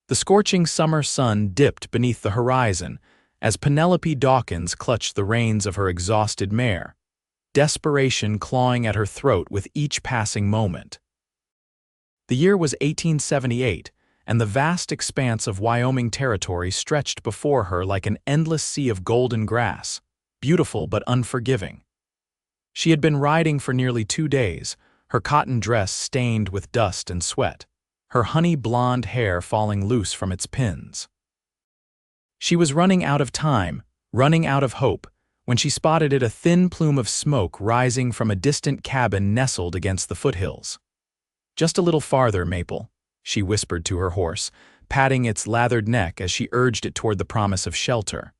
The scorching summer sun dipped beneath the horizon as Penelope Dawkins clutched the reins of her exhausted mare, desperation clawing at her throat with each passing moment. The year was 1878, and the vast expanse of Wyoming Territory stretched before her like an endless sea of golden grass, beautiful but unforgiving. She had been riding for nearly 2 days, her cotton dress stained with dust and sweat, her honey-blonde hair falling loose from its pins. She was running out of time, running out of hope, when she spotted a thin plume of smoke rising from a distant cabin nestled against the foothills. "Just a little farther, Maple," she whispered to her horse, patting its lathered neck as she urged it toward the promise of shelter.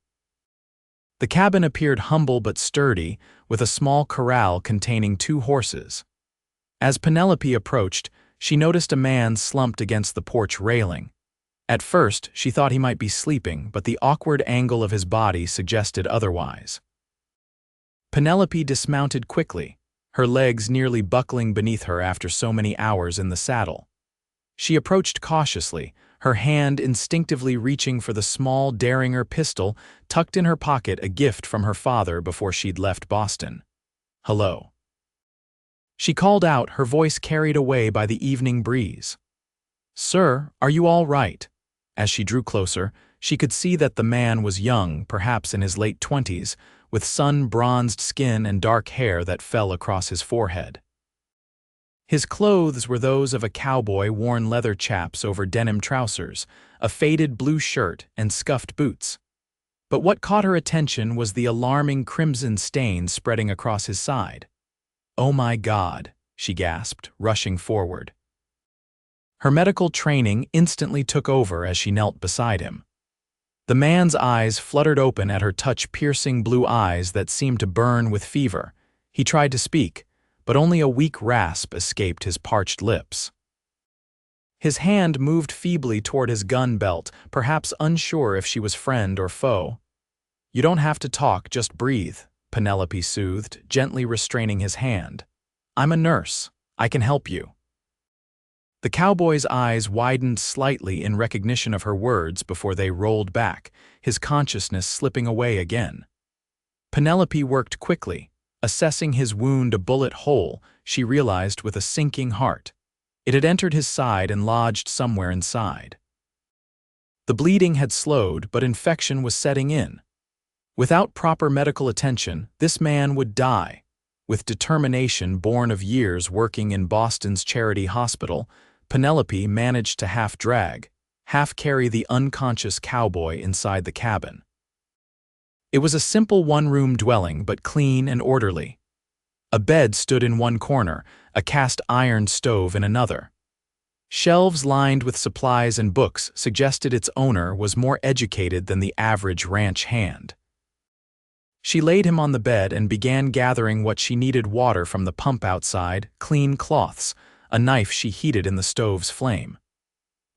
The cabin appeared humble but sturdy, with a small corral containing 2 horses. As Penelope approached, she noticed a man slumped against the porch railing. At first, she thought he might be sleeping, but the awkward angle of his body suggested otherwise. Penelope dismounted quickly, her legs nearly buckling beneath her after so many hours in the saddle. She approached cautiously, her hand instinctively reaching for the small Derringer pistol tucked in her pocket, a gift from her father before she'd left Boston. "Hello." She called out, her voice carried away by the evening breeze. "Sir, are you all right?" As she drew closer, she could see that the man was young, perhaps in his late 20s, with sun-bronzed skin and dark hair that fell across his forehead. His clothes were those of a cowboy, worn leather chaps over denim trousers, a faded blue shirt, and scuffed boots. But what caught her attention was the alarming crimson stain spreading across his side. "Oh my God," she gasped, rushing forward. Her medical training instantly took over as she knelt beside him. The man's eyes fluttered open at her touch-piercing blue eyes that seemed to burn with fever. He tried to speak, but only a weak rasp escaped his parched lips. His hand moved feebly toward his gun belt, perhaps unsure if she was friend or foe. "You don't have to talk, just breathe," Penelope soothed, gently restraining his hand. "I'm a nurse. I can help you." The cowboy's eyes widened slightly in recognition of her words before they rolled back, his consciousness slipping away again. Penelope worked quickly, assessing his wound a bullet hole, she realized with a sinking heart. It had entered his side and lodged somewhere inside. The bleeding had slowed, but infection was setting in. Without proper medical attention, this man would die. With determination born of years working in Boston's charity hospital, Penelope managed to half-drag, half-carry the unconscious cowboy inside the cabin. It was a simple one-room dwelling, but clean and orderly. A bed stood in one corner, a cast-iron stove in another. Shelves lined with supplies and books suggested its owner was more educated than the average ranch hand. She laid him on the bed and began gathering what she needed: water from the pump outside, clean cloths, a knife she heated in the stove's flame.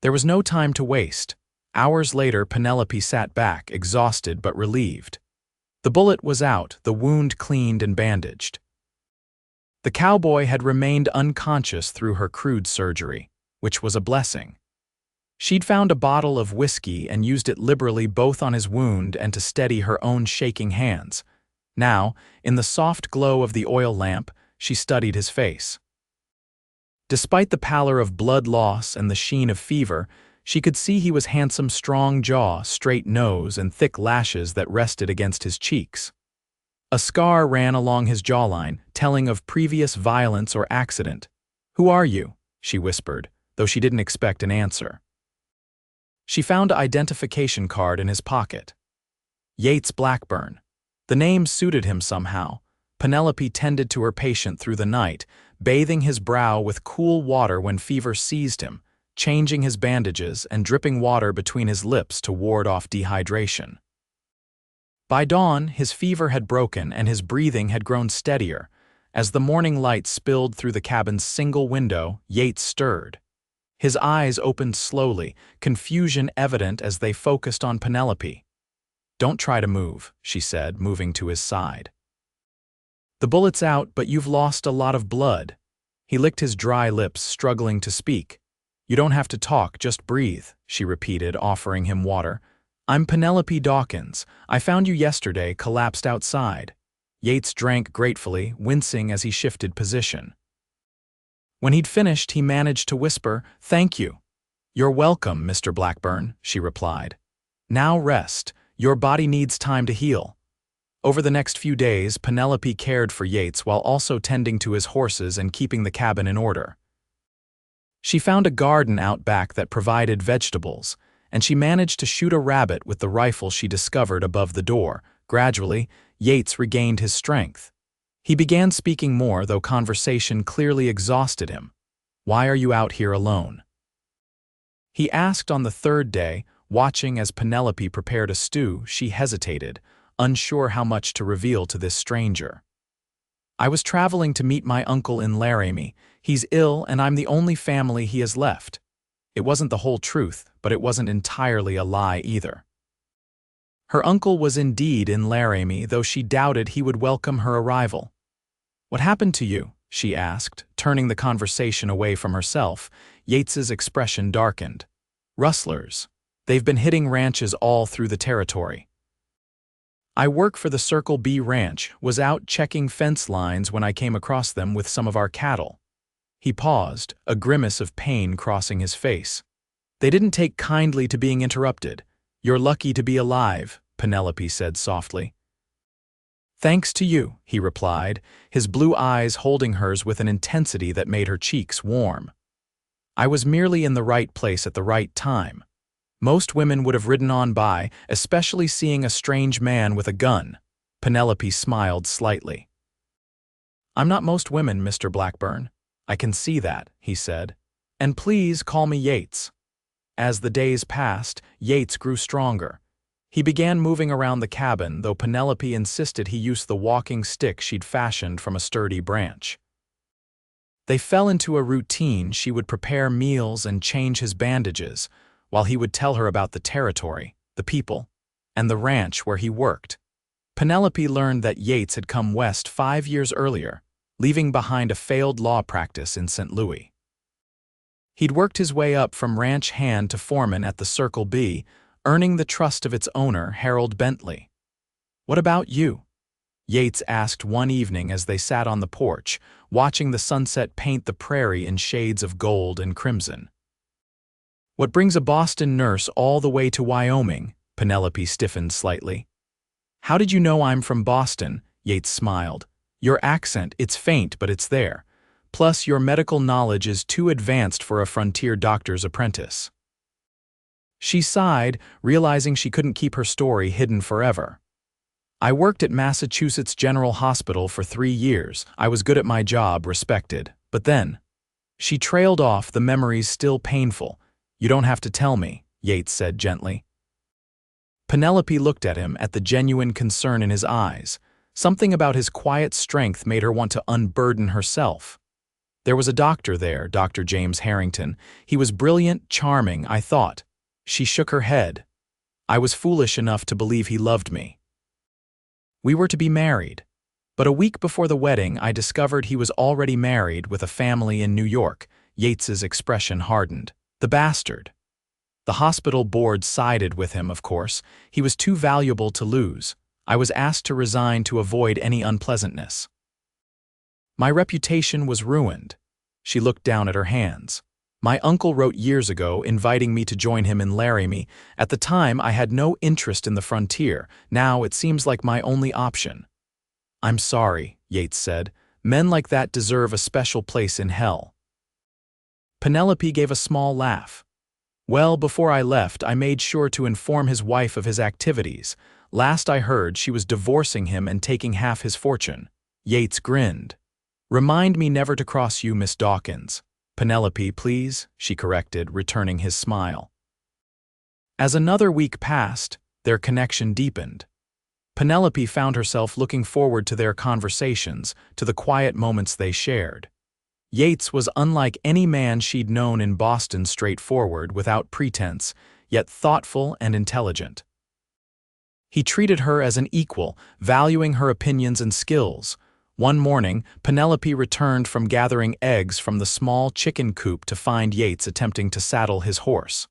There was no time to waste. Hours later, Penelope sat back, exhausted but relieved. The bullet was out, the wound cleaned and bandaged. The cowboy had remained unconscious through her crude surgery, which was a blessing. She'd found a bottle of whiskey and used it liberally both on his wound and to steady her own shaking hands. Now, in the soft glow of the oil lamp, she studied his face. Despite the pallor of blood loss and the sheen of fever, she could see he was handsome, strong jaw, straight nose, and thick lashes that rested against his cheeks. A scar ran along his jawline, telling of previous violence or accident. "Who are you?" she whispered, though she didn't expect an answer. She found an identification card in his pocket. Yates Blackburn. The name suited him somehow. Penelope tended to her patient through the night, bathing his brow with cool water when fever seized him, changing his bandages and dripping water between his lips to ward off dehydration. By dawn, his fever had broken and his breathing had grown steadier. As the morning light spilled through the cabin's single window, Yates stirred. His eyes opened slowly, confusion evident as they focused on Penelope. "Don't try to move," she said, moving to his side. "The bullet's out, but you've lost a lot of blood." He licked his dry lips, struggling to speak. You don't have to talk, just breathe, she repeated, offering him water. I'm Penelope Dawkins. I found you yesterday, collapsed outside. Yates drank gratefully, wincing as he shifted position. When he'd finished, he managed to whisper, "Thank you." "You're welcome, Mr. Blackburn," she replied. "Now rest. Your body needs time to heal." Over the next few days, Penelope cared for Yates while also tending to his horses and keeping the cabin in order. She found a garden out back that provided vegetables, and she managed to shoot a rabbit with the rifle she discovered above the door. Gradually, Yates regained his strength. He began speaking more, though conversation clearly exhausted him. "Why are you out here alone?" he asked on the third day. Watching as Penelope prepared a stew, she hesitated, unsure how much to reveal to this stranger. "I was traveling to meet my uncle in Laramie. He's ill, and I'm the only family he has left." It wasn't the whole truth, but it wasn't entirely a lie either. Her uncle was indeed in Laramie, though she doubted he would welcome her arrival. "What happened to you?" she asked, turning the conversation away from herself. Yates's expression darkened. "Rustlers. They've been hitting ranches all through the territory. I work for the Circle B Ranch, was out checking fence lines when I came across them with some of our cattle." He paused, a grimace of pain crossing his face. "They didn't take kindly to being interrupted. You're lucky to be alive," Penelope said softly. "Thanks to you," he replied, his blue eyes holding hers with an intensity that made her cheeks warm. "I was merely in the right place at the right time. Most women would have ridden on by, especially seeing a strange man with a gun." Penelope smiled slightly. "I'm not most women, Mr. Blackburn. I can see that," he said. "And please call me Yates." As the days passed, Yates grew stronger. He began moving around the cabin, though Penelope insisted he use the walking stick she'd fashioned from a sturdy branch. They fell into a routine. She would prepare meals and change his bandages, while he would tell her about the territory, the people, and the ranch where he worked. Penelope learned that Yates had come west 5 years earlier, leaving behind a failed law practice in St. Louis. He'd worked his way up from ranch hand to foreman at the Circle B, earning the trust of its owner, Harold Bentley. "What about you?" Yates asked one evening as they sat on the porch, watching the sunset paint the prairie in shades of gold and crimson. "What brings a Boston nurse all the way to Wyoming?" Penelope stiffened slightly. "How did you know I'm from Boston?" Yates smiled. "Your accent, it's faint, but it's there. Plus, your medical knowledge is too advanced for a frontier doctor's apprentice." She sighed, realizing she couldn't keep her story hidden forever. "I worked at Massachusetts General Hospital for 3 years. I was good at my job, respected. But then..." She trailed off, the memories still painful. "You don't have to tell me," Yates said gently. Penelope looked at him, at the genuine concern in his eyes. Something about his quiet strength made her want to unburden herself. "There was a doctor there, Dr. James Harrington. He was brilliant, charming, I thought." She shook her head. "I was foolish enough to believe he loved me. We were to be married. But a week before the wedding, I discovered he was already married with a family in New York." Yates's expression hardened. "The bastard." The hospital board sided with him, of course. He was too valuable to lose. I was asked to resign to avoid any unpleasantness. My reputation was ruined. She looked down at her hands. "My uncle wrote years ago, inviting me to join him in Laramie. At the time, I had no interest in the frontier. Now it seems like my only option." "I'm sorry," Yates said. "Men like that deserve a special place in hell." Penelope gave a small laugh. "Well, before I left, I made sure to inform his wife of his activities. Last I heard, she was divorcing him and taking half his fortune." Yates grinned. "Remind me never to cross you, Miss Dawkins." "Penelope, please," she corrected, returning his smile. As another week passed, their connection deepened. Penelope found herself looking forward to their conversations, to the quiet moments they shared. Yates was unlike any man she'd known in Boston, straightforward, without pretense, yet thoughtful and intelligent. He treated her as an equal, valuing her opinions and skills. One morning, Penelope returned from gathering eggs from the small chicken coop to find Yates attempting to saddle his horse.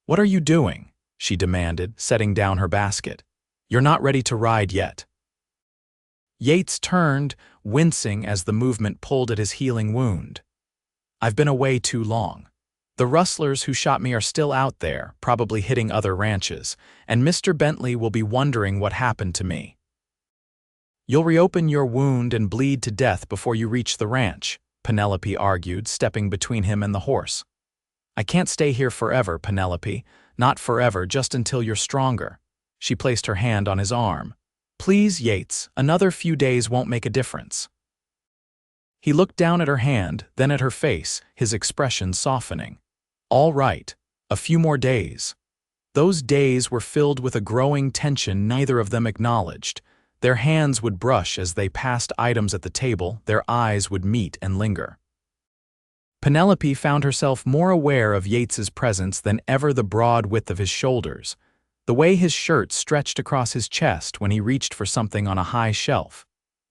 "What are you doing?" she demanded, setting down her basket. "You're not ready to ride yet." Yates turned, wincing as the movement pulled at his healing wound. "I've been away too long. The rustlers who shot me are still out there, probably hitting other ranches, and Mr. Bentley will be wondering what happened to me." "You'll reopen your wound and bleed to death before you reach the ranch," Penelope argued, stepping between him and the horse. "I can't stay here forever, Penelope. Not forever, just until you're stronger." She placed her hand on his arm. "Please, Yates, another few days won't make a difference." He looked down at her hand, then at her face, his expression softening. "All right, a few more days." Those days were filled with a growing tension neither of them acknowledged. Their hands would brush as they passed items at the table, their eyes would meet and linger. Penelope found herself more aware of Yates's presence than ever, the broad width of his shoulders, the way his shirt stretched across his chest when he reached for something on a high shelf,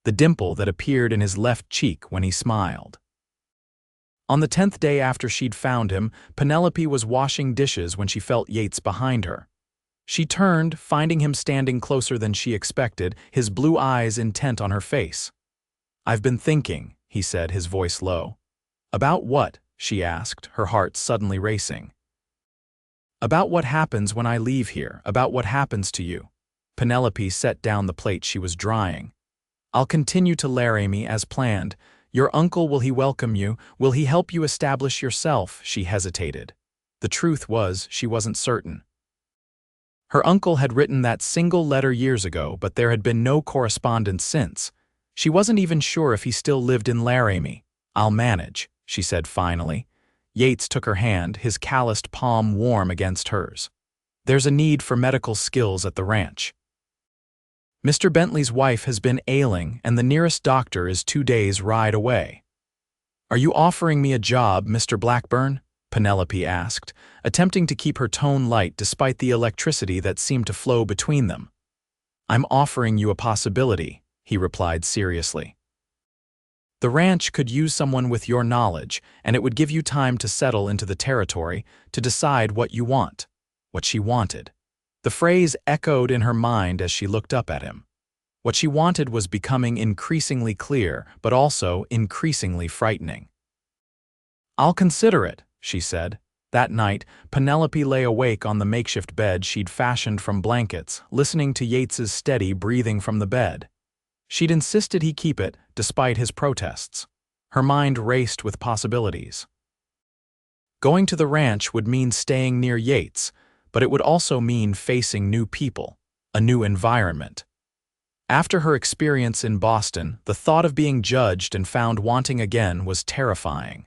the dimple that appeared in his left cheek when he smiled. On the 10th day after she'd found him, Penelope was washing dishes when she felt Yates behind her. She turned, finding him standing closer than she expected, his blue eyes intent on her face. "I've been thinking," he said, his voice low. "About what?" she asked, her heart suddenly racing. "About what happens when I leave here, about what happens to you." Penelope set down the plate she was drying. "I'll continue to Laramie as planned. Your uncle, will he welcome you? Will he help you establish yourself?" She hesitated. The truth was, she wasn't certain. Her uncle had written that single letter years ago, but there had been no correspondence since. She wasn't even sure if he still lived in Laramie. "I'll manage," she said finally. Yates took her hand, his calloused palm warm against hers. "There's a need for medical skills at the ranch. Mr. Bentley's wife has been ailing, and the nearest doctor is 2 days' ride away." "Are you offering me a job, Mr. Blackburn?" Penelope asked, attempting to keep her tone light despite the electricity that seemed to flow between them. "I'm offering you a possibility," he replied seriously. "The ranch could use someone with your knowledge, and it would give you time to settle into the territory, to decide what you want." What she wanted. The phrase echoed in her mind as she looked up at him. What she wanted was becoming increasingly clear, but also increasingly frightening. "I'll consider it," she said. That night, Penelope lay awake on the makeshift bed she'd fashioned from blankets, listening to Yates's steady breathing from the bed. She'd insisted he keep it, despite his protests. Her mind raced with possibilities. Going to the ranch would mean staying near Yates, but it would also mean facing new people, a new environment. After her experience in Boston, the thought of being judged and found wanting again was terrifying.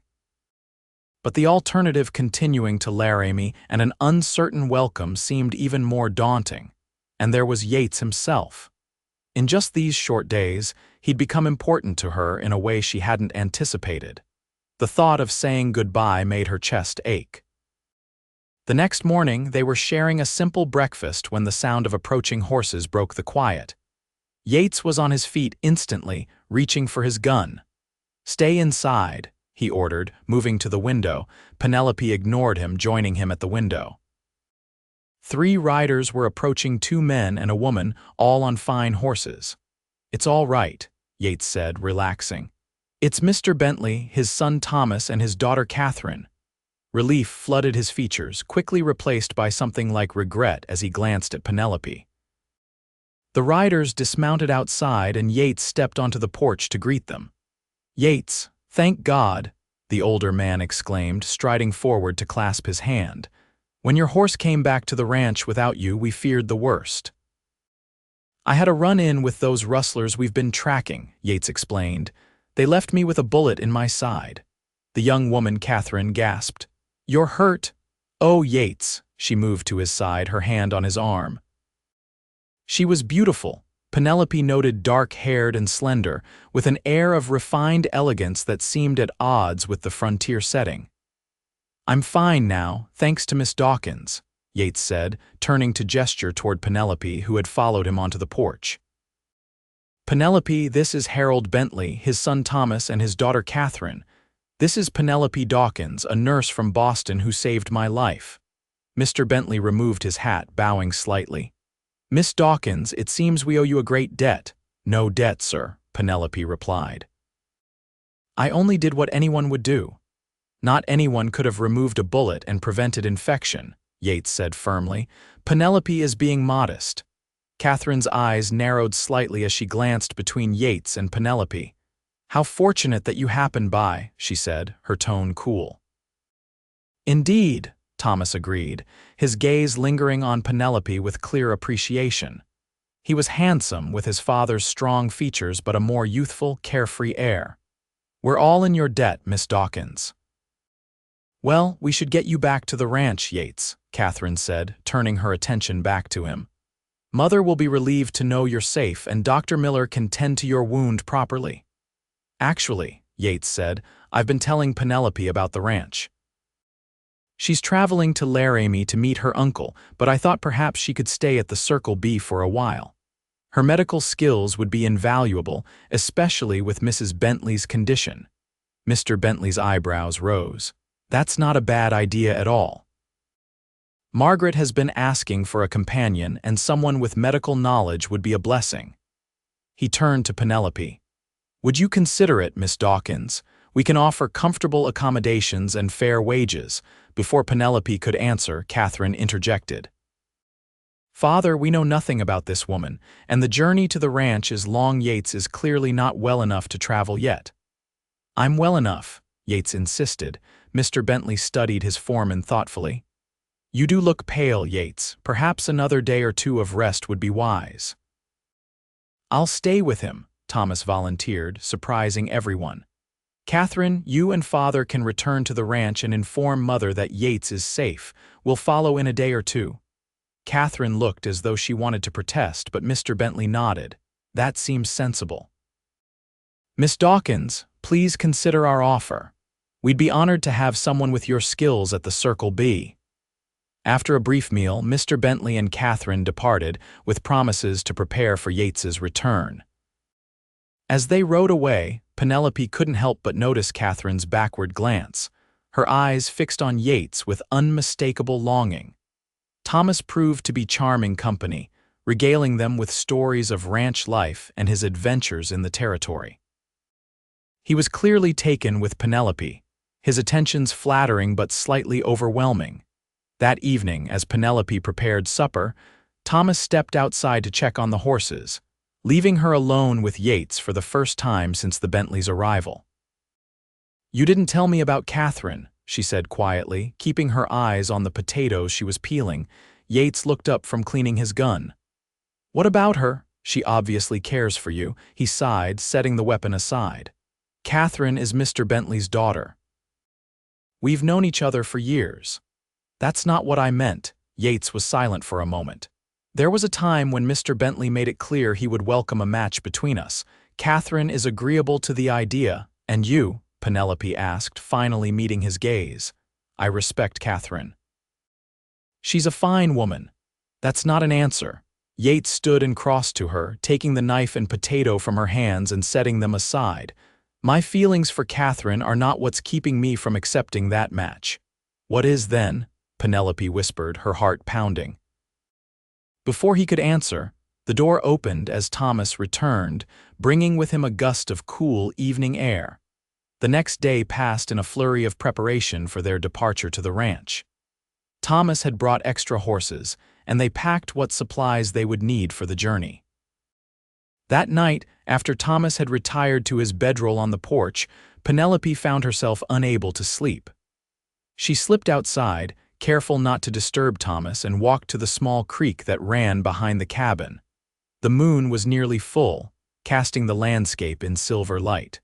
But the alternative, continuing to Laramie and an uncertain welcome, seemed even more daunting. And there was Yates himself. In just these short days, he'd become important to her in a way she hadn't anticipated. The thought of saying goodbye made her chest ache. The next morning, they were sharing a simple breakfast when the sound of approaching horses broke the quiet. Yates was on his feet instantly, reaching for his gun. "Stay inside," he ordered, moving to the window. Penelope ignored him, joining him at the window. 3 riders were approaching, 2 men and a woman, all on fine horses. "It's all right," Yates said, relaxing. "It's Mr. Bentley, his son Thomas, and his daughter Catherine." Relief flooded his features, quickly replaced by something like regret as he glanced at Penelope. The riders dismounted outside, and Yates stepped onto the porch to greet them. "Yates, thank God," the older man exclaimed, striding forward to clasp his hand. "When your horse came back to the ranch without you, we feared the worst." "I had a run-in with those rustlers we've been tracking," Yates explained. "They left me with a bullet in my side." The young woman, Catherine, gasped. "You're hurt?" "Oh, Yates." She moved to his side, her hand on his arm. She was beautiful. Penelope noted, dark-haired and slender, with an air of refined elegance that seemed at odds with the frontier setting. "I'm fine now, thanks to Miss Dawkins," Yates said, turning to gesture toward Penelope, who had followed him onto the porch. Penelope, this is Harold Bentley, his son Thomas, and his daughter Catherine. This is Penelope Dawkins, a nurse from Boston who saved my life." Mr. Bentley removed his hat, bowing slightly. "Miss Dawkins, it seems we owe you a great debt." "No debt, sir," Penelope replied. "I only did what anyone would do." "Not anyone could have removed a bullet and prevented infection," Yates said firmly. "Penelope is being modest." Catherine's eyes narrowed slightly as she glanced between Yates and Penelope. "How fortunate that you happened by," she said, her tone cool. "Indeed," Thomas agreed, his gaze lingering on Penelope with clear appreciation. He was handsome, with his father's strong features but a more youthful, carefree air. "We're all in your debt, Miss Dawkins." "Well, we should get you back to the ranch, Yates," Catherine said, turning her attention back to him. "Mother will be relieved to know you're safe and Dr. Miller can tend to your wound properly." "Actually," Yates said, "I've been telling Penelope about the ranch. She's traveling to Laramie to meet her uncle, but I thought perhaps she could stay at the Circle B for a while. Her medical skills would be invaluable, especially with Mrs. Bentley's condition." Mr. Bentley's eyebrows rose. "That's not a bad idea at all. Margaret has been asking for a companion, and someone with medical knowledge would be a blessing." He turned to Penelope. "Would you consider it, Miss Dawkins? We can offer comfortable accommodations and fair wages." Before Penelope could answer, Catherine interjected. "Father, we know nothing about this woman, and the journey to the ranch is long. Yates is clearly not well enough to travel yet." "I'm well enough," Yates insisted. Mr. Bentley studied his foreman thoughtfully. "You do look pale, Yates. Perhaps another day or two of rest would be wise." "I'll stay with him," Thomas volunteered, surprising everyone. "Catherine, you and Father can return to the ranch and inform Mother that Yates is safe. We'll follow in a day or two." Catherine looked as though she wanted to protest, but Mr. Bentley nodded. "That seems sensible." "Miss Dawkins, please consider our offer. We'd be honored to have someone with your skills at the Circle B." After a brief meal, Mr. Bentley and Catherine departed, with promises to prepare for Yates's return. As they rode away, Penelope couldn't help but notice Catherine's backward glance, her eyes fixed on Yates with unmistakable longing. Thomas proved to be charming company, regaling them with stories of ranch life and his adventures in the territory. He was clearly taken with Penelope, his attentions flattering but slightly overwhelming. That evening, as Penelope prepared supper, Thomas stepped outside to check on the horses, leaving her alone with Yates for the first time since the Bentleys' arrival. "You didn't tell me about Catherine," she said quietly, keeping her eyes on the potatoes she was peeling. Yates looked up from cleaning his gun. "What about her? She obviously cares for you," he sighed, setting the weapon aside. "Catherine is Mr. Bentley's daughter. We've known each other for years." "That's not what I meant." Yates was silent for a moment. "There was a time when Mr. Bentley made it clear he would welcome a match between us. Catherine is agreeable to the idea, and you?" Penelope asked, finally meeting his gaze. "I respect Catherine." "She's a fine woman." "That's not an answer." Yates stood and crossed to her, taking the knife and potato from her hands and setting them aside. "My feelings for Catherine are not what's keeping me from accepting that match." "What is then?" Penelope whispered, her heart pounding. Before he could answer, the door opened as Thomas returned, bringing with him a gust of cool evening air. The next day passed in a flurry of preparation for their departure to the ranch. Thomas had brought extra horses, and they packed what supplies they would need for the journey. That night, after Thomas had retired to his bedroll on the porch, Penelope found herself unable to sleep. She slipped outside, careful not to disturb Thomas, and walked to the small creek that ran behind the cabin. The moon was nearly full, casting the landscape in silver light.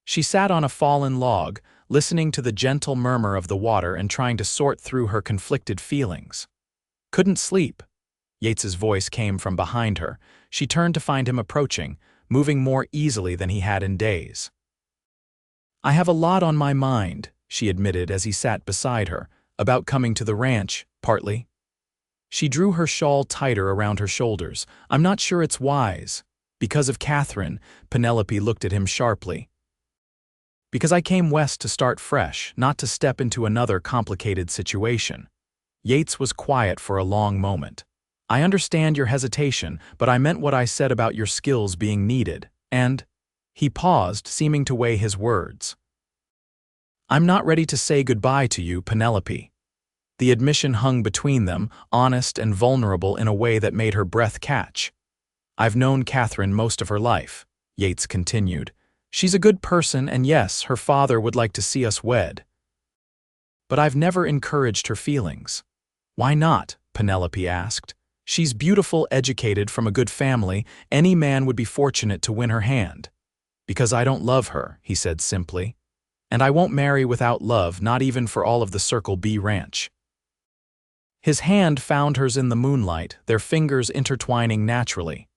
She sat on a fallen log, listening to the gentle murmur of the water and trying to sort through her conflicted feelings. "Couldn't sleep." Yates's voice came from behind her. She turned to find him approaching, moving more easily than he had in days. "I have a lot on my mind," she admitted as he sat beside her. "About coming to the ranch, partly." She drew her shawl tighter around her shoulders. "I'm not sure it's wise." Because of Catherine, Penelope looked at him sharply. Because I came west to start fresh, not to step into another complicated situation. Yates was quiet for a long moment. I understand your hesitation, but I meant what I said about your skills being needed, and… He paused, seeming to weigh his words. I'm not ready to say goodbye to you, Penelope. The admission hung between them, honest and vulnerable in a way that made her breath catch. I've known Catherine most of her life, Yates continued. She's a good person, and yes, her father would like to see us wed. But I've never encouraged her feelings. Why not? Penelope asked. She's beautiful, educated, from a good family. Any man would be fortunate to win her hand. Because I don't love her, he said simply. And I won't marry without love, not even for all of the Circle B ranch. His hand found hers in the moonlight, their fingers intertwining naturally.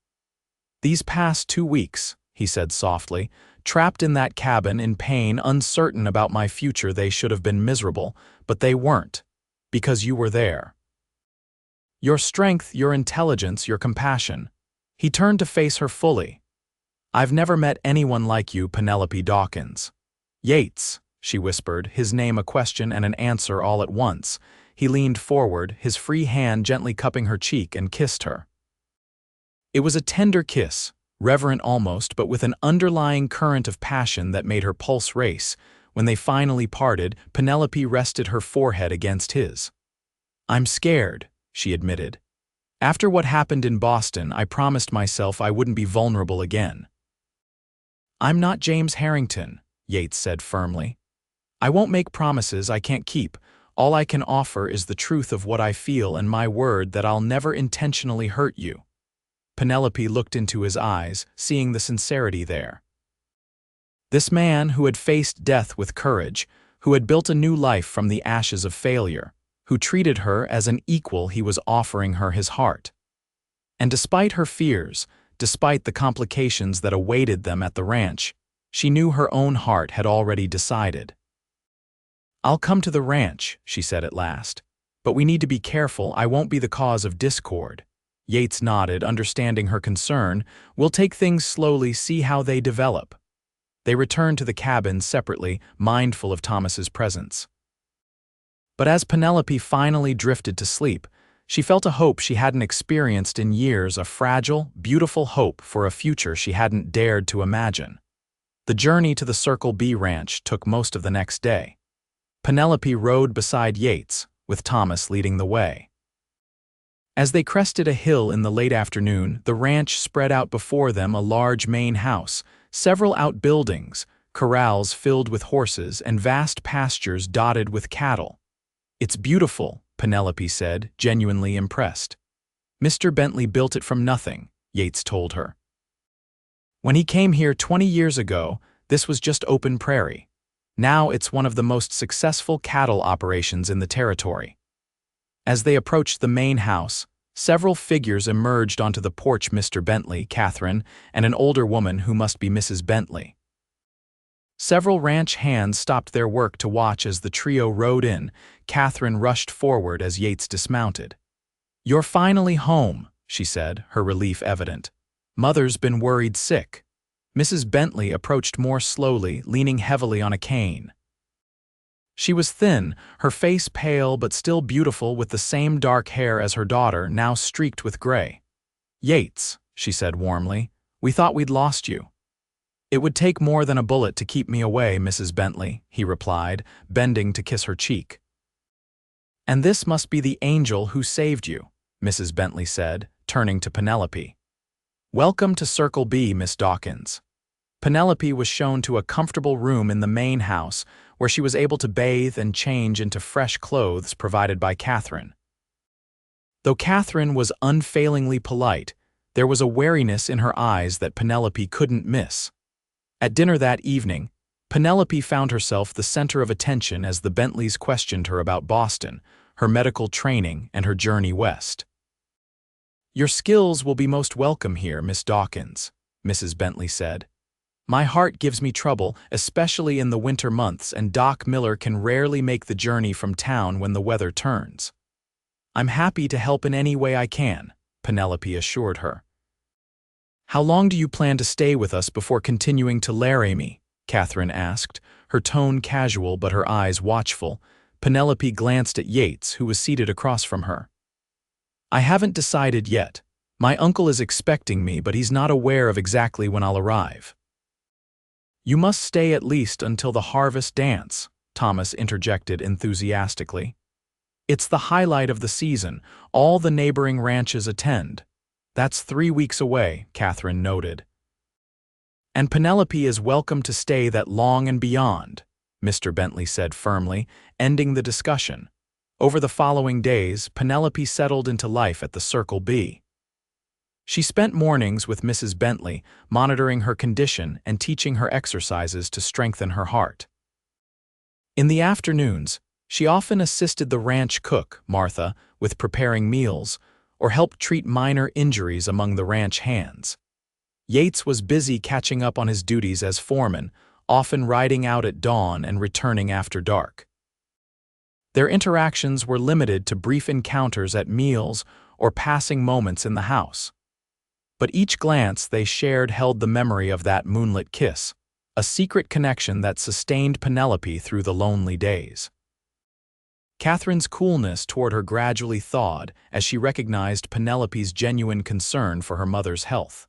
These past 2 weeks, he said softly, trapped in that cabin in pain, uncertain about my future. They should have been miserable, but they weren't, because you were there. Your strength, your intelligence, your compassion. He turned to face her fully. I've never met anyone like you, Penelope Dawkins. Yates, she whispered, his name a question and an answer all at once. He leaned forward, his free hand gently cupping her cheek, and kissed her. It was a tender kiss, reverent almost, but with an underlying current of passion that made her pulse race. When they finally parted, Penelope rested her forehead against his. I'm scared, she admitted. After what happened in Boston, I promised myself I wouldn't be vulnerable again. I'm not James Harrington, Yates said firmly. I won't make promises I can't keep. All I can offer is the truth of what I feel and my word that I'll never intentionally hurt you. Penelope looked into his eyes, seeing the sincerity there. This man who had faced death with courage, who had built a new life from the ashes of failure, who treated her as an equal, he was offering her his heart. And despite her fears, despite the complications that awaited them at the ranch, she knew her own heart had already decided. I'll come to the ranch, she said at last. But we need to be careful. I won't be the cause of discord. Yates nodded, understanding her concern. We'll take things slowly, see how they develop. They returned to the cabin separately, mindful of Thomas's presence. But as Penelope finally drifted to sleep, she felt a hope she hadn't experienced in years, a fragile, beautiful hope for a future she hadn't dared to imagine. The journey to the Circle B ranch took most of the next day. Penelope rode beside Yates, with Thomas leading the way. As they crested a hill in the late afternoon, the ranch spread out before them, a large main house, several outbuildings, corrals filled with horses, and vast pastures dotted with cattle. It's beautiful, Penelope said, genuinely impressed. Mr. Bentley built it from nothing, Yates told her. When he came here 20 years ago, this was just open prairie. Now it's one of the most successful cattle operations in the territory. As they approached the main house, several figures emerged onto the porch. Mr. Bentley, Catherine, and an older woman who must be Mrs. Bentley. Several ranch hands stopped their work to watch as the trio rode in. Catherine rushed forward as Yates dismounted. You're finally home, she said, her relief evident. Mother's been worried sick. Mrs. Bentley approached more slowly, leaning heavily on a cane. She was thin, her face pale but still beautiful, with the same dark hair as her daughter, now streaked with gray. Yates, she said warmly, we thought we'd lost you. It would take more than a bullet to keep me away, Mrs. Bentley, he replied, bending to kiss her cheek. And this must be the angel who saved you, Mrs. Bentley said, turning to Penelope. Welcome to Circle B, Miss Dawkins. Penelope was shown to a comfortable room in the main house, where she was able to bathe and change into fresh clothes provided by Catherine. Though Catherine was unfailingly polite, there was a wariness in her eyes that Penelope couldn't miss. At dinner that evening, Penelope found herself the center of attention as the Bentleys questioned her about Boston, her medical training, and her journey west. Your skills will be most welcome here, Miss Dawkins, Mrs. Bentley said. My heart gives me trouble, especially in the winter months, and Doc Miller can rarely make the journey from town when the weather turns. I'm happy to help in any way I can, Penelope assured her. "How long do you plan to stay with us before continuing to larry me?" Catherine asked, her tone casual but her eyes watchful. Penelope glanced at Yates, who was seated across from her. "I haven't decided yet. My uncle is expecting me, but he's not aware of exactly when I'll arrive." "You must stay at least until the harvest dance," Thomas interjected enthusiastically. "It's the highlight of the season. All the neighboring ranches attend." "That's 3 weeks away," Catherine noted. "And Penelope is welcome to stay that long and beyond," Mr. Bentley said firmly, ending the discussion. Over the following days, Penelope settled into life at the Circle B. She spent mornings with Mrs. Bentley, monitoring her condition and teaching her exercises to strengthen her heart. In the afternoons, she often assisted the ranch cook, Martha, with preparing meals, or helped treat minor injuries among the ranch hands. Yates was busy catching up on his duties as foreman, often riding out at dawn and returning after dark. Their interactions were limited to brief encounters at meals or passing moments in the house. But each glance they shared held the memory of that moonlit kiss, a secret connection that sustained Penelope through the lonely days. Catherine's coolness toward her gradually thawed as she recognized Penelope's genuine concern for her mother's health.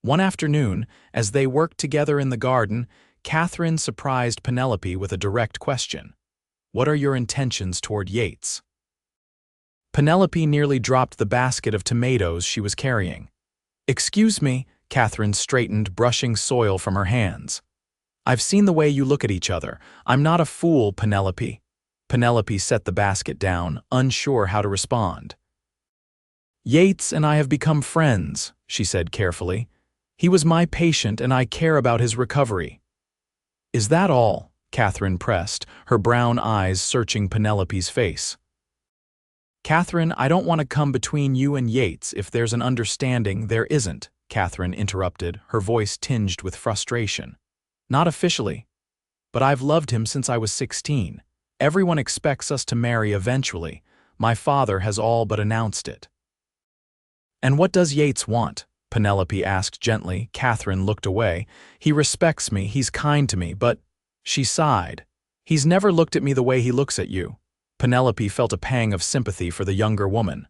One afternoon, as they worked together in the garden, Catherine surprised Penelope with a direct question. "What are your intentions toward Yates?" Penelope nearly dropped the basket of tomatoes she was carrying. "Excuse me," Catherine straightened, brushing soil from her hands. "I've seen the way you look at each other. I'm not a fool, Penelope." Penelope set the basket down, unsure how to respond. "Yates and I have become friends," she said carefully. "He was my patient and I care about his recovery." "Is that all?" Catherine pressed, her brown eyes searching Penelope's face. "Catherine, I don't want to come between you and Yates. If there's an understanding, there isn't," Catherine interrupted, her voice tinged with frustration. "Not officially. But I've loved him since I was 16. Everyone expects us to marry eventually. My father has all but announced it." "And what does Yates want?" Penelope asked gently. Catherine looked away. "He respects me, he's kind to me, but—" She sighed. "He's never looked at me the way he looks at you." Penelope felt a pang of sympathy for the younger woman.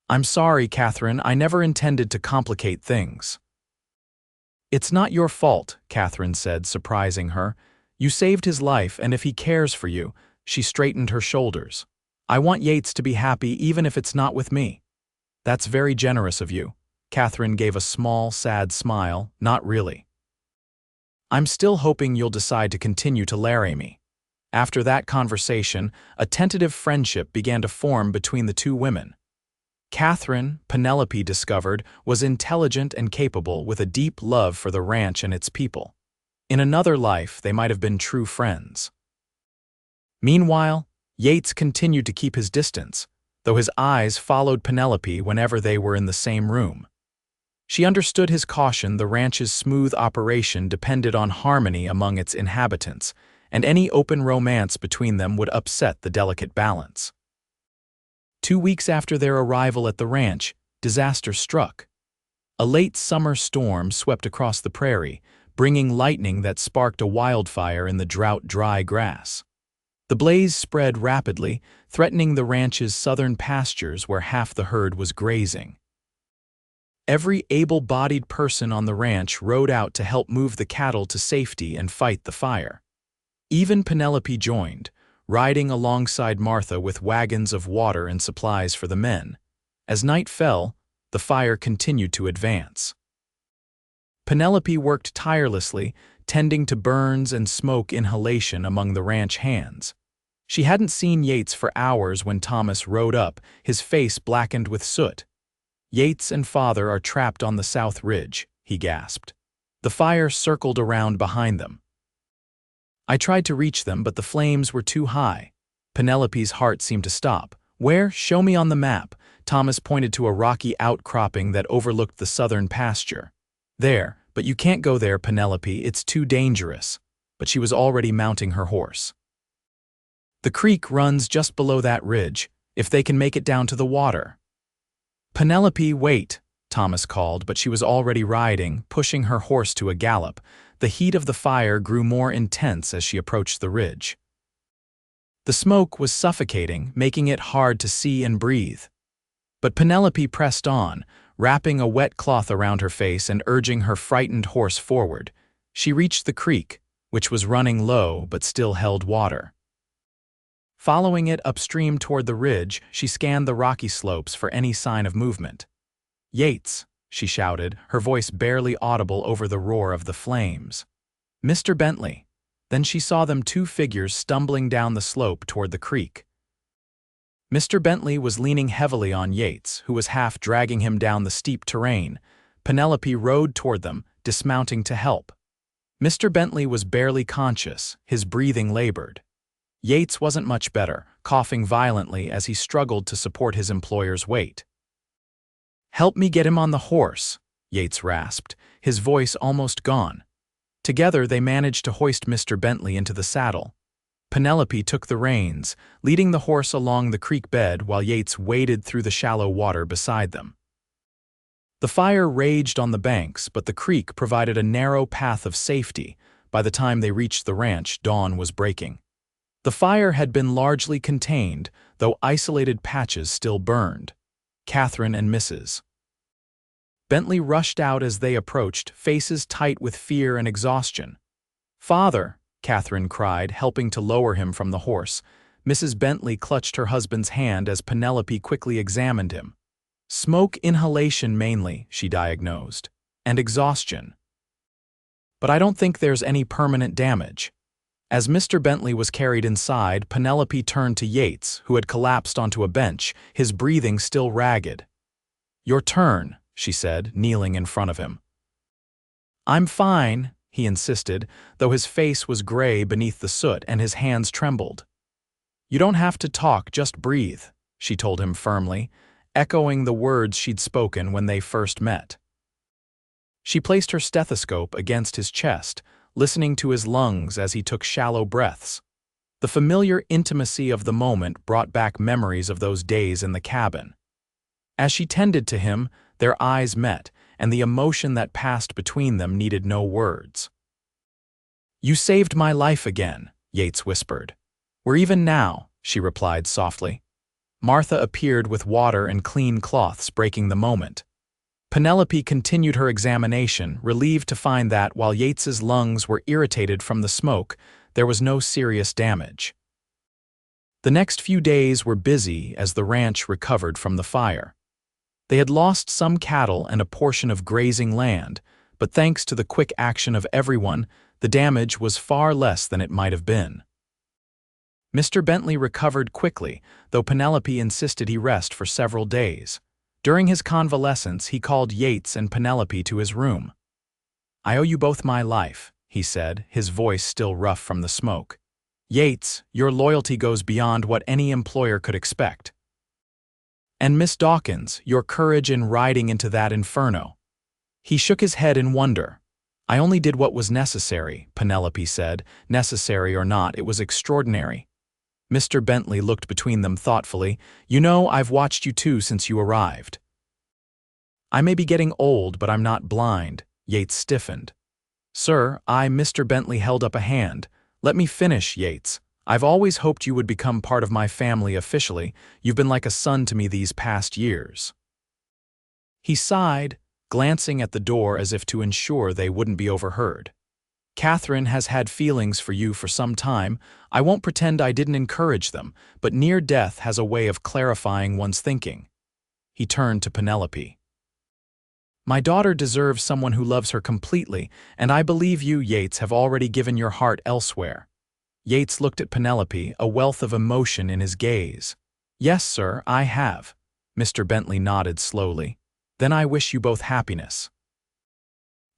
"I'm sorry, Catherine, I never intended to complicate things." "It's not your fault," Catherine said, surprising her. "You saved his life, and if he cares for you—" She straightened her shoulders. "I want Yates to be happy even if it's not with me." "That's very generous of you." Catherine gave a small, sad smile. "Not really. I'm still hoping you'll decide to continue to larry me." After that conversation, a tentative friendship began to form between the two women. Catherine, Penelope discovered, was intelligent and capable with a deep love for the ranch and its people. In another life, they might have been true friends. Meanwhile, Yates continued to keep his distance, though his eyes followed Penelope whenever they were in the same room. She understood his caution. The ranch's smooth operation depended on harmony among its inhabitants, and any open romance between them would upset the delicate balance. 2 weeks after their arrival at the ranch, disaster struck. A late summer storm swept across the prairie, bringing lightning that sparked a wildfire in the drought-dry grass. The blaze spread rapidly, threatening the ranch's southern pastures where half the herd was grazing. Every able-bodied person on the ranch rode out to help move the cattle to safety and fight the fire. Even Penelope joined, riding alongside Martha with wagons of water and supplies for the men. As night fell, the fire continued to advance. Penelope worked tirelessly, tending to burns and smoke inhalation among the ranch hands. She hadn't seen Yates for hours when Thomas rode up, his face blackened with soot. "Yates and father are trapped on the south ridge," he gasped. The fire circled around behind them. "I tried to reach them, but the flames were too high." Penelope's heart seemed to stop. "Where? Show me on the map." Thomas pointed to a rocky outcropping that overlooked the southern pasture. "There, but you can't go there, Penelope, it's too dangerous." But she was already mounting her horse. "The creek runs just below that ridge, if they can make it down to the water." "Penelope, wait." Thomas called, but she was already riding, pushing her horse to a gallop. The heat of the fire grew more intense as she approached the ridge. The smoke was suffocating, making it hard to see and breathe. But Penelope pressed on, wrapping a wet cloth around her face and urging her frightened horse forward. She reached the creek, which was running low but still held water. Following it upstream toward the ridge, she scanned the rocky slopes for any sign of movement. "Yates," she shouted, her voice barely audible over the roar of the flames. "Mr. Bentley." Then she saw them, two figures stumbling down the slope toward the creek. Mr. Bentley was leaning heavily on Yates, who was half dragging him down the steep terrain. Penelope rode toward them, dismounting to help. Mr. Bentley was barely conscious, his breathing labored. Yates wasn't much better, coughing violently as he struggled to support his employer's weight. "Help me get him on the horse," Yates rasped, his voice almost gone. Together they managed to hoist Mr. Bentley into the saddle. Penelope took the reins, leading the horse along the creek bed while Yates waded through the shallow water beside them. The fire raged on the banks, but the creek provided a narrow path of safety. By the time they reached the ranch, dawn was breaking. The fire had been largely contained, though isolated patches still burned. Catherine and Mrs. Bentley rushed out as they approached, faces tight with fear and exhaustion. "Father," Catherine cried, helping to lower him from the horse. Mrs. Bentley clutched her husband's hand as Penelope quickly examined him. "Smoke inhalation mainly," she diagnosed, "and exhaustion. But I don't think there's any permanent damage." As Mr. Bentley was carried inside, Penelope turned to Yates, who had collapsed onto a bench, his breathing still ragged. "Your turn," she said, kneeling in front of him. "I'm fine," he insisted, though his face was gray beneath the soot and his hands trembled. "You don't have to talk, just breathe," she told him firmly, echoing the words she'd spoken when they first met. She placed her stethoscope against his chest, listening to his lungs as he took shallow breaths. The familiar intimacy of the moment brought back memories of those days in the cabin. As she tended to him, their eyes met, and the emotion that passed between them needed no words. "You saved my life again," Yates whispered. "We're even now," she replied softly. Martha appeared with water and clean cloths, breaking the moment. Penelope continued her examination, relieved to find that, while Yates's lungs were irritated from the smoke, there was no serious damage. The next few days were busy as the ranch recovered from the fire. They had lost some cattle and a portion of grazing land, but thanks to the quick action of everyone, the damage was far less than it might have been. Mr. Bentley recovered quickly, though Penelope insisted he rest for several days. During his convalescence, he called Yates and Penelope to his room. "I owe you both my life," he said, his voice still rough from the smoke. "Yates, your loyalty goes beyond what any employer could expect. And Miss Dawkins, your courage in riding into that inferno." He shook his head in wonder. "I only did what was necessary," Penelope said. "Necessary or not, it was extraordinary." Mr. Bentley looked between them thoughtfully. "You know, I've watched you too since you arrived." "I may be getting old, but I'm not blind," Yates stiffened. "Sir, Mr. Bentley held up a hand. "Let me finish, Yates. I've always hoped you would become part of my family officially. You've been like a son to me these past years." He sighed, glancing at the door as if to ensure they wouldn't be overheard. "Catherine has had feelings for you for some time. I won't pretend I didn't encourage them, but near death has a way of clarifying one's thinking." He turned to Penelope. "My daughter deserves someone who loves her completely, and I believe you, Yates, have already given your heart elsewhere." Yates looked at Penelope, a wealth of emotion in his gaze. "Yes, sir, I have." Mr. Bentley nodded slowly. "Then I wish you both happiness.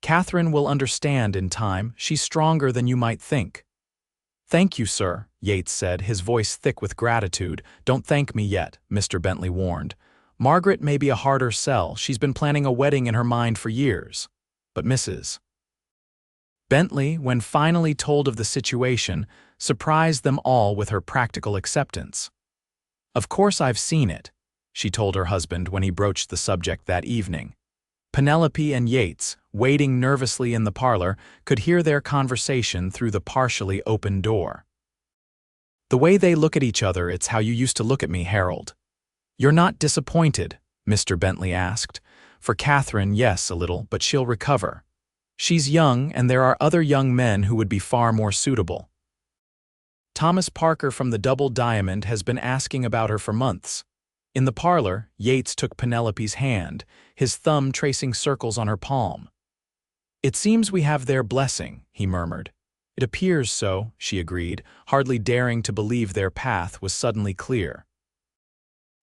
Catherine will understand in time. She's stronger than you might think." "Thank you, sir," Yates said, his voice thick with gratitude. "Don't thank me yet," Mr. Bentley warned. "Margaret may be a harder sell. She's been planning a wedding in her mind for years. But Mrs. Bentley, when finally told of the situation, surprised them all with her practical acceptance. "Of course I've seen it," she told her husband when he broached the subject that evening. Penelope and Yates, waiting nervously in the parlor, could hear their conversation through the partially open door. "The way they look at each other, it's how you used to look at me, Harold." "You're not disappointed?" Mr. Bentley asked. "For Catherine, yes, a little, but she'll recover. She's young, and there are other young men who would be far more suitable. Thomas Parker from the Double Diamond has been asking about her for months." In the parlor, Yates took Penelope's hand, his thumb tracing circles on her palm. "It seems we have their blessing," he murmured. "It appears so," she agreed, hardly daring to believe their path was suddenly clear.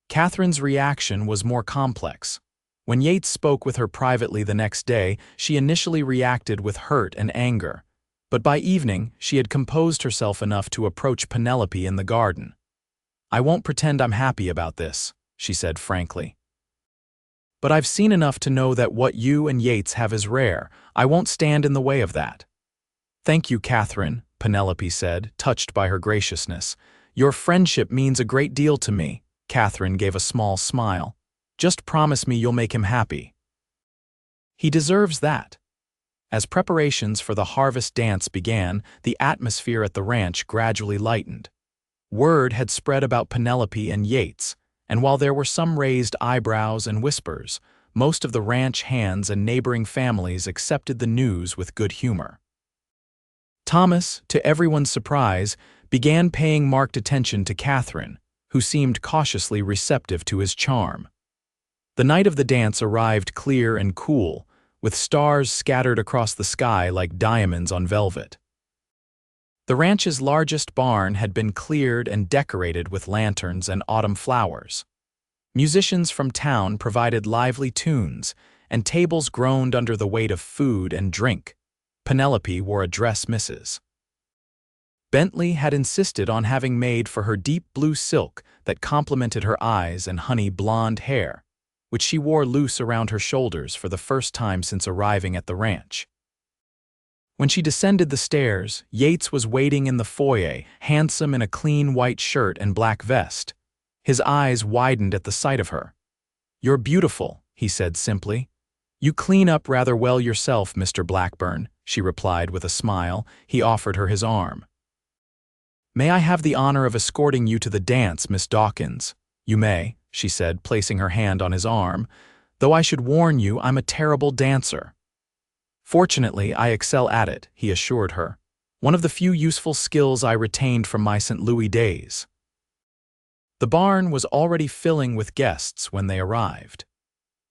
Catherine's reaction was more complex. When Yates spoke with her privately the next day, she initially reacted with hurt and anger. But by evening, she had composed herself enough to approach Penelope in the garden. "I won't pretend I'm happy about this," she said frankly. "But I've seen enough to know that what you and Yates have is rare. I won't stand in the way of that." "Thank you, Catherine," Penelope said, touched by her graciousness. "Your friendship means a great deal to me." Catherine gave a small smile. "Just promise me you'll make him happy." "He deserves that." As preparations for the harvest dance began, the atmosphere at the ranch gradually lightened. Word had spread about Penelope and Yates, and while there were some raised eyebrows and whispers, most of the ranch hands and neighboring families accepted the news with good humor. Thomas, to everyone's surprise, began paying marked attention to Catherine, who seemed cautiously receptive to his charm. The night of the dance arrived clear and cool, with stars scattered across the sky like diamonds on velvet. The ranch's largest barn had been cleared and decorated with lanterns and autumn flowers. Musicians from town provided lively tunes, and tables groaned under the weight of food and drink. Penelope wore a dress Mrs. Bentley had insisted on having made for her deep blue silk that complemented her eyes and honey blonde hair, which she wore loose around her shoulders for the first time since arriving at the ranch. When she descended the stairs, Yates was waiting in the foyer, handsome in a clean white shirt and black vest. His eyes widened at the sight of her. "You're beautiful," he said simply. "You clean up rather well yourself, Mr. Blackburn," she replied with a smile. He offered her his arm. "May I have the honor of escorting you to the dance, Miss Dawkins?" "You may," she said, placing her hand on his arm, "though I should warn you I'm a terrible dancer." "Fortunately, I excel at it," he assured her. "One of the few useful skills I retained from my St. Louis days." The barn was already filling with guests when they arrived.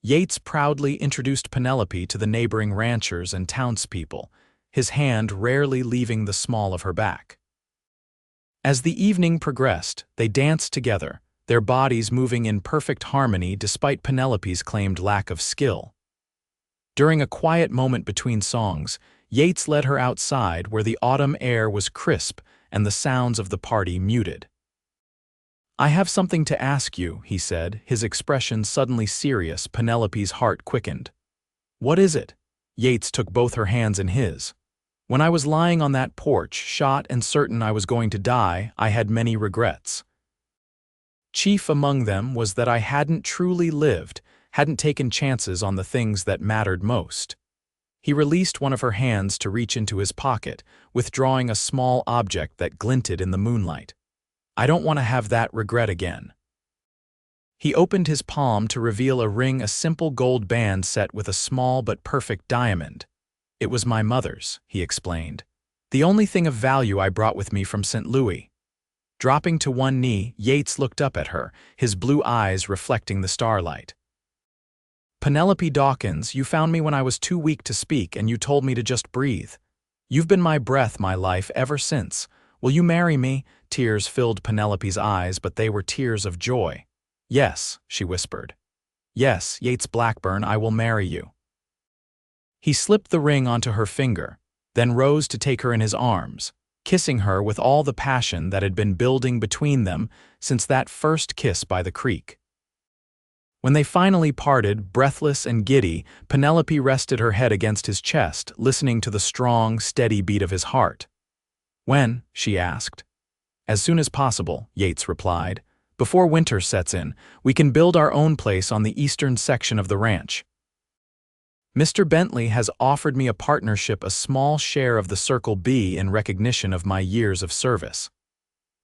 Yates proudly introduced Penelope to the neighboring ranchers and townspeople, his hand rarely leaving the small of her back. As the evening progressed, they danced together, their bodies moving in perfect harmony despite Penelope's claimed lack of skill. During a quiet moment between songs, Yates led her outside where the autumn air was crisp and the sounds of the party muted. "I have something to ask you," he said, his expression suddenly serious. Penelope's heart quickened. "What is it?" Yates took both her hands in his. "When I was lying on that porch, shot and certain I was going to die, I had many regrets. Chief among them was that I hadn't truly lived, hadn't taken chances on the things that mattered most." He released one of her hands to reach into his pocket, withdrawing a small object that glinted in the moonlight. "I don't want to have that regret again." He opened his palm to reveal a ring, a simple gold band set with a small but perfect diamond. "It was my mother's," he explained. "The only thing of value I brought with me from St. Louis." Dropping to one knee, Yates looked up at her, his blue eyes reflecting the starlight. "Penelope Dawkins, you found me when I was too weak to speak and you told me to just breathe. You've been my breath, my life, ever since. Will you marry me?" Tears filled Penelope's eyes, but they were tears of joy. "Yes," she whispered. "Yes, Yates Blackburn, I will marry you." He slipped the ring onto her finger, then rose to take her in his arms, kissing her with all the passion that had been building between them since that first kiss by the creek. When they finally parted, breathless and giddy, Penelope rested her head against his chest, listening to the strong, steady beat of his heart. "When?" she asked. "As soon as possible," Yates replied. "Before winter sets in, we can build our own place on the eastern section of the ranch." Mr. Bentley has offered me a partnership, a small share of the Circle B in recognition of my years of service.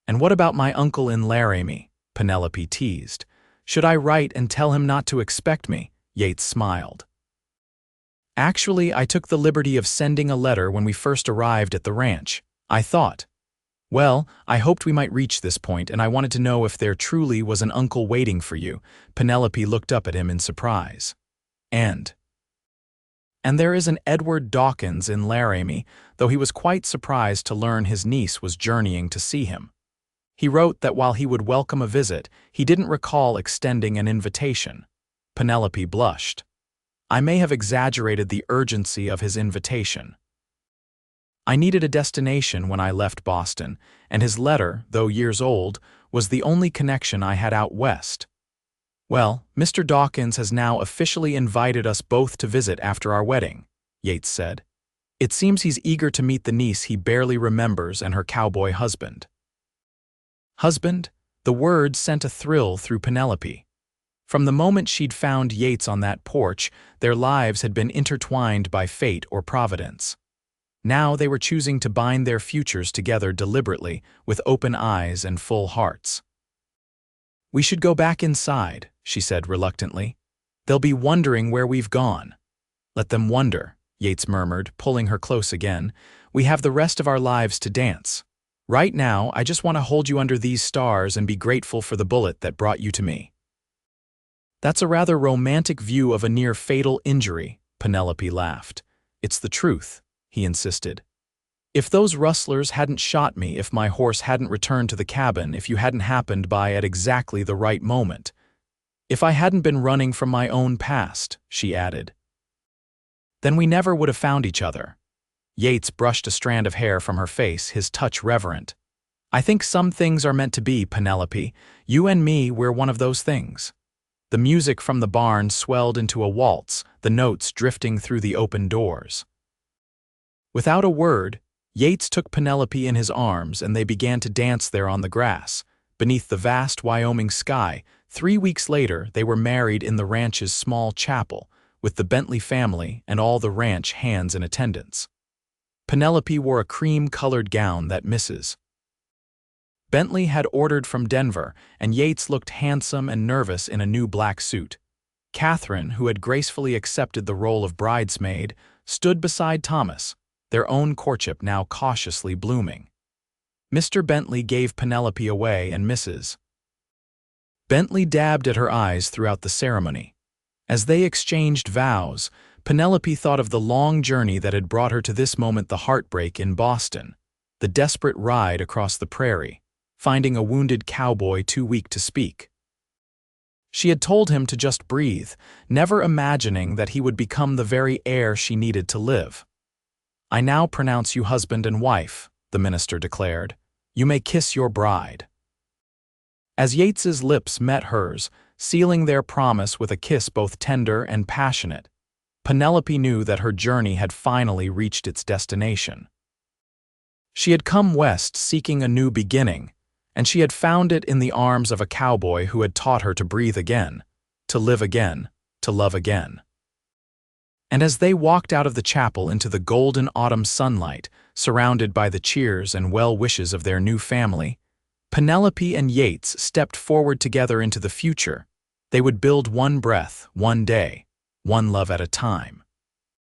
And what about my uncle in Laramie? Penelope teased. Should I write and tell him not to expect me? Yates smiled. Actually, I took the liberty of sending a letter when we first arrived at the ranch. I thought, well, I hoped we might reach this point, and I wanted to know if there truly was an uncle waiting for you. Penelope looked up at him in surprise. And there is an Edward Dawkins in Laramie, though he was quite surprised to learn his niece was journeying to see him. He wrote that while he would welcome a visit, he didn't recall extending an invitation. Penelope blushed. I may have exaggerated the urgency of his invitation. I needed a destination when I left Boston, and his letter, though years old, was the only connection I had out west. Well, Mr. Dawkins has now officially invited us both to visit after our wedding, Yates said. It seems he's eager to meet the niece he barely remembers and her cowboy husband. Husband? The word sent a thrill through Penelope. From the moment she'd found Yates on that porch, their lives had been intertwined by fate or providence. Now they were choosing to bind their futures together deliberately, with open eyes and full hearts. We should go back inside, she said reluctantly. They'll be wondering where we've gone. Let them wonder, Yates murmured, pulling her close again. We have the rest of our lives to dance. Right now, I just want to hold you under these stars and be grateful for the bullet that brought you to me. That's a rather romantic view of a near-fatal injury, Penelope laughed. It's the truth, he insisted. If those rustlers hadn't shot me, if my horse hadn't returned to the cabin, if you hadn't happened by at exactly the right moment, if I hadn't been running from my own past, she added, then we never would have found each other. Yates brushed a strand of hair from her face, his touch reverent. I think some things are meant to be, Penelope. You and me, we're one of those things. The music from the barn swelled into a waltz, the notes drifting through the open doors. Without a word, Yates took Penelope in his arms and they began to dance there on the grass, beneath the vast Wyoming sky. 3 weeks later, they were married in the ranch's small chapel, with the Bentley family and all the ranch hands in attendance. Penelope wore a cream-colored gown that Mrs. Bentley had ordered from Denver, and Yates looked handsome and nervous in a new black suit. Catherine, who had gracefully accepted the role of bridesmaid, stood beside Thomas, their own courtship now cautiously blooming. Mr. Bentley gave Penelope away, and Mrs. Bentley dabbed at her eyes throughout the ceremony. As they exchanged vows, Penelope thought of the long journey that had brought her to this moment, the heartbreak in Boston, the desperate ride across the prairie, finding a wounded cowboy too weak to speak. She had told him to just breathe, never imagining that he would become the very air she needed to live. I now pronounce you husband and wife, the minister declared. You may kiss your bride. As Yates's lips met hers, sealing their promise with a kiss both tender and passionate, Penelope knew that her journey had finally reached its destination. She had come west seeking a new beginning, and she had found it in the arms of a cowboy who had taught her to breathe again, to live again, to love again. And as they walked out of the chapel into the golden autumn sunlight, surrounded by the cheers and well wishes of their new family, Penelope and Yates stepped forward together into the future. They would build one breath, one day, one love at a time.